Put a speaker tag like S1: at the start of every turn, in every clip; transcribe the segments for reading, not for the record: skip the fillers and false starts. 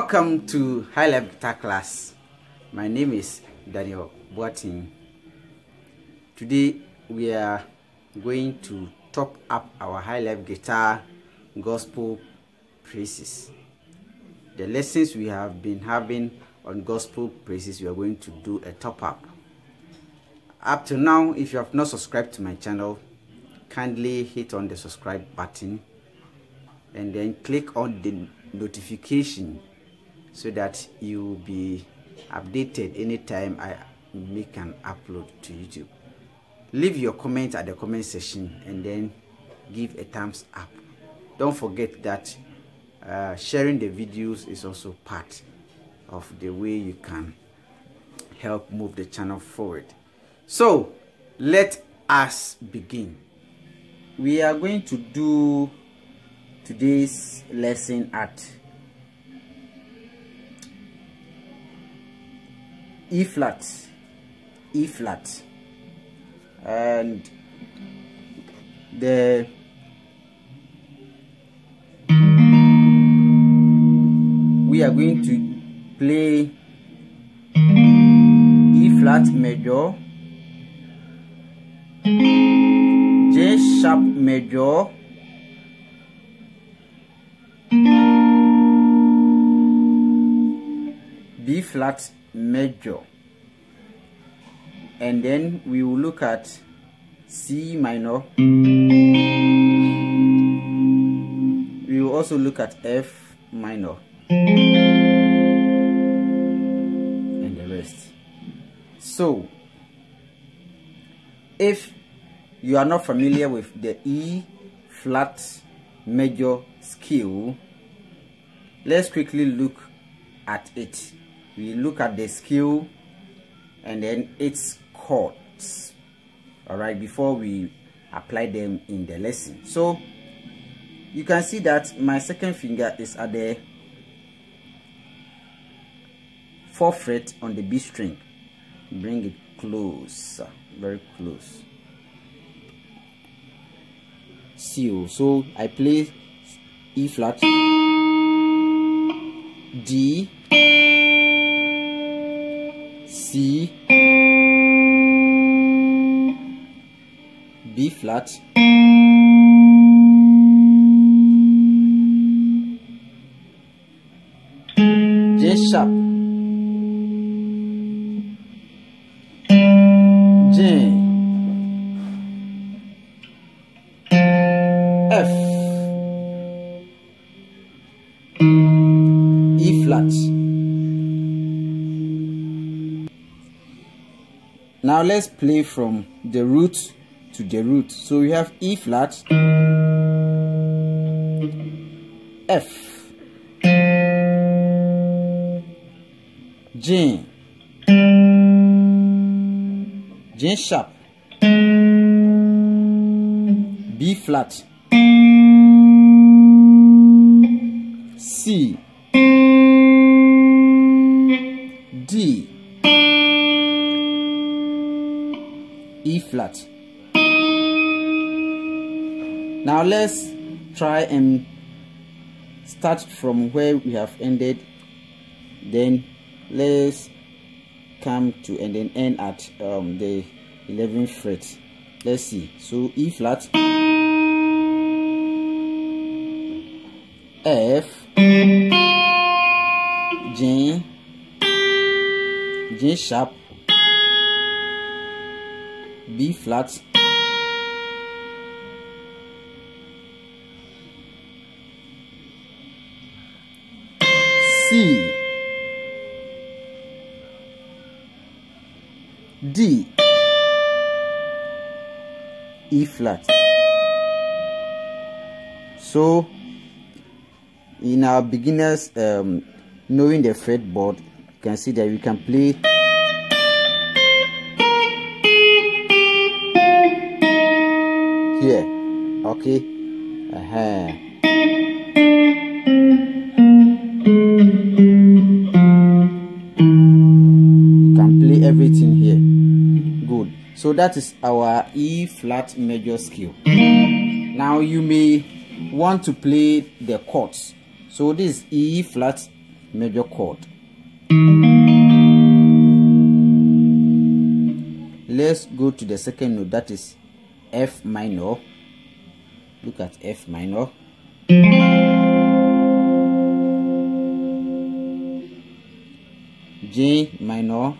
S1: Welcome to Highlife guitar class. My name is Boateng. Today we are going to top up our Highlife guitar gospel praises. The lessons we have been having on gospel praises, we are going to do a top up. Up to now, if you have not subscribed to my channel, kindly hit on the subscribe button and then click on the notification so that you will be updated anytime I make an upload to YouTube. Leave your comment at the comment section and then give a thumbs up. Don't forget that sharing the videos is also part of the way you can help move the channel forward. So let us begin. We are going to do today's lesson at E flat, and we are going to play E flat major, G sharp major, B flat major, and then we will look at C minor. We will also look at F minor and the rest. So if you are not familiar with the E flat major scale, let's quickly look at it. We look at the scale and then its chords, all right, before we apply them in the lesson. So you can see that my second finger is at the 4th fret on the B string. Bring it close, very close. C. So I play E flat, D, C, B flat, G sharp, G, F, E flat. Now let's play from the root to the root. So we have E flat, F, G, G sharp, B flat, C, D, E flat. Now let's try and start from where we have ended. Then let's come to and then end at the 11th fret. Let's see. So E flat, F, G, G sharp, B flat, C, D, E flat. So in our beginners knowing the fretboard, you can see that we can play here, okay. You can play everything here. Good. So that is our E flat major scale. Now you may want to play the chords. So this is E flat major chord. Let's go to the second note, that is F minor. Look at F minor. G minor.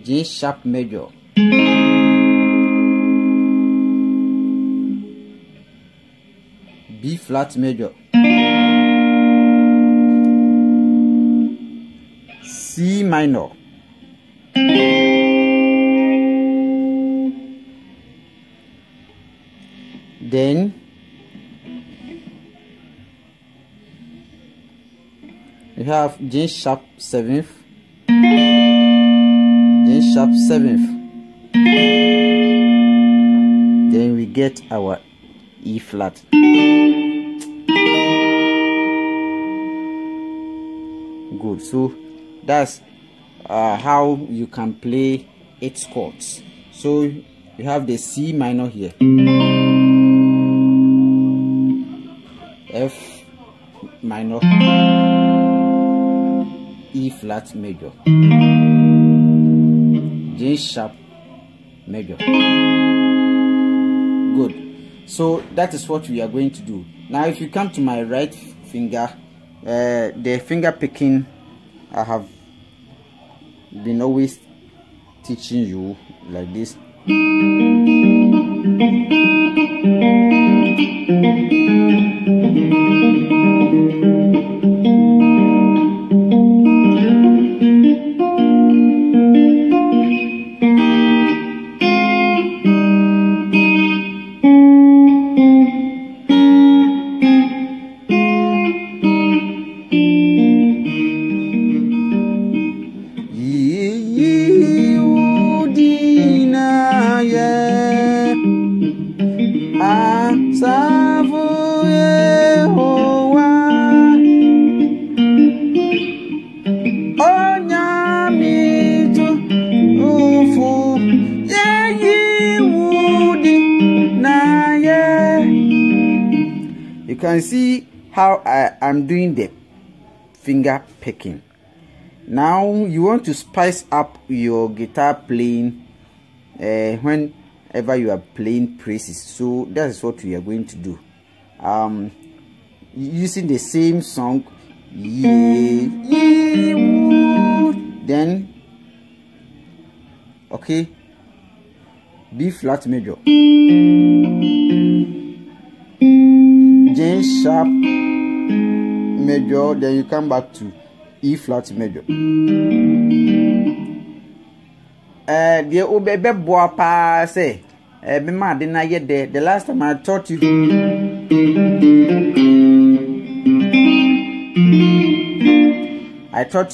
S1: G sharp major. B flat major. C minor. Then we have G sharp 7th, G sharp 7th. Then we get our E flat. Good. So that's how you can play 8 chords. So you have the C minor here, F minor, E flat major, G sharp major. Good. So that is what we are going to do. Now if you come to my right finger, the finger picking I have been always teaching you like this. You can see how I'm doing the finger picking. Now you want to spice up your guitar playing whenever you are playing praises. So that is what we are going to do. Using the same song, then okay, B flat major, G sharp major, then you come back to E flat major. The obebe boa pa say be ma de na ye the last time I taught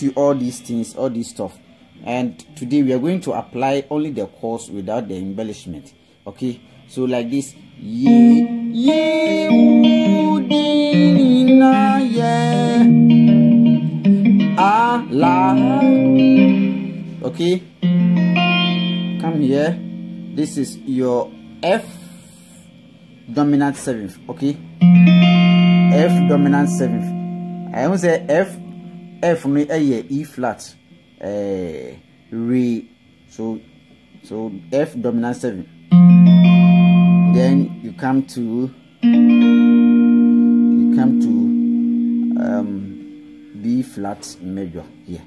S1: you all these things, all this stuff, and today we are going to apply only the chords without the embellishment. Okay, so like this, okay, come here. This is your F dominant 7th. Okay, F dominant 7th. I won't say F me E flat, re. So F dominant 7. Then you come to B flat major here.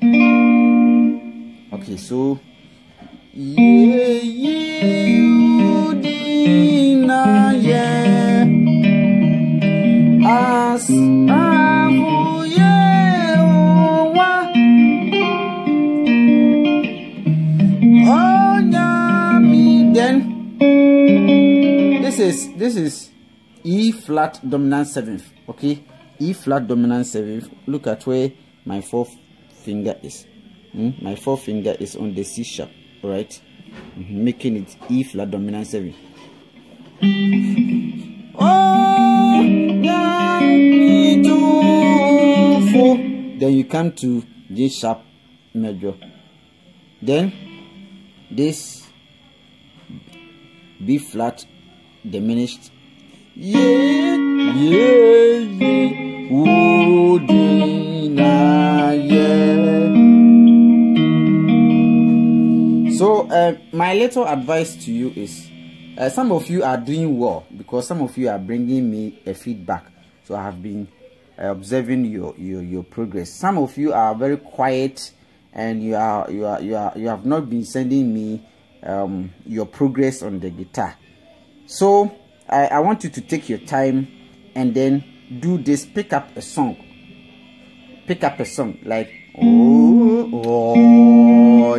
S1: Okay, so then this is E flat dominant 7th. Okay, E flat dominant 7th. Look at where my fourth finger is. My fourth finger is on the C sharp, right? Making it E flat dominant 7th. Then you come to G sharp major. Then this B flat diminished. Ye udina ye. So my little advice to you is, some of you are doing well because some of you are bringing me a feedback. So I have been observing your progress. Some of you are very quiet and you have not been sending me your progress on the guitar. So I want you to take your time and then do this. Pick up a song like oh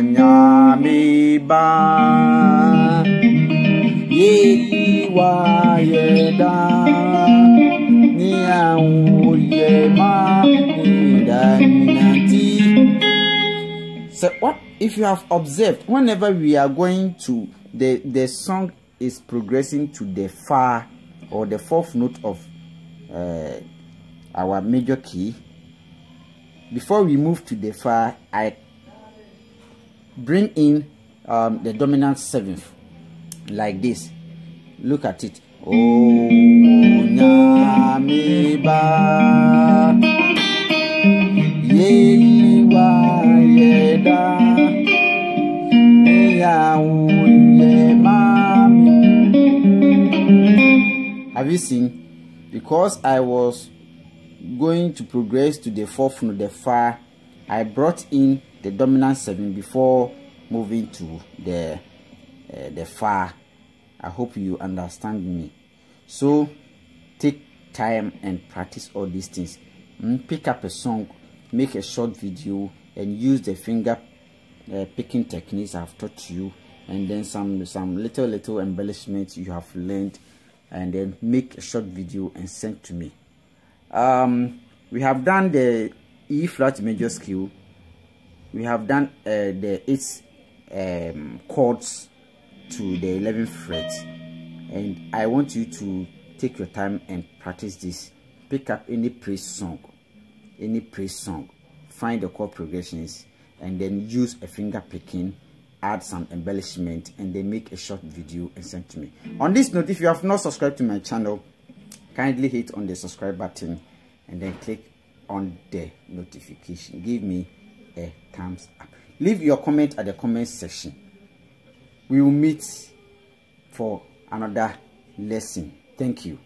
S1: nyame ba ye wa ye da ni ye ma da nanti. So what if you have observed, whenever we are going to the song is progressing to the fa or the fourth note of our major key, before we move to the fa, I bring in the dominant seventh like this. Look at it. Oh nyame ba ye wa ye da ya ye mami. Have you seen? Because I was going to progress to the fourth note, the fa, I brought in the dominant seven before moving to the fa. I hope you understand me. So take time and practice all these things. Pick up a song, make a short video, and use the finger picking techniques I've taught you, and then some little embellishments you have learned, and then make a short video and send to me. We have done the E flat major scale. We have done the 8 chords to the 11th fret, and I want you to take your time and practice this. Pick up any praise song, find the chord progressions, and then use a finger picking, add some embellishment, and then make a short video and send to me. On this note, if you have not subscribed to my channel, kindly hit on the subscribe button and then click on the notification. Give me a thumbs up. Leave your comment at the comment section. We will meet for another lesson. Thank you.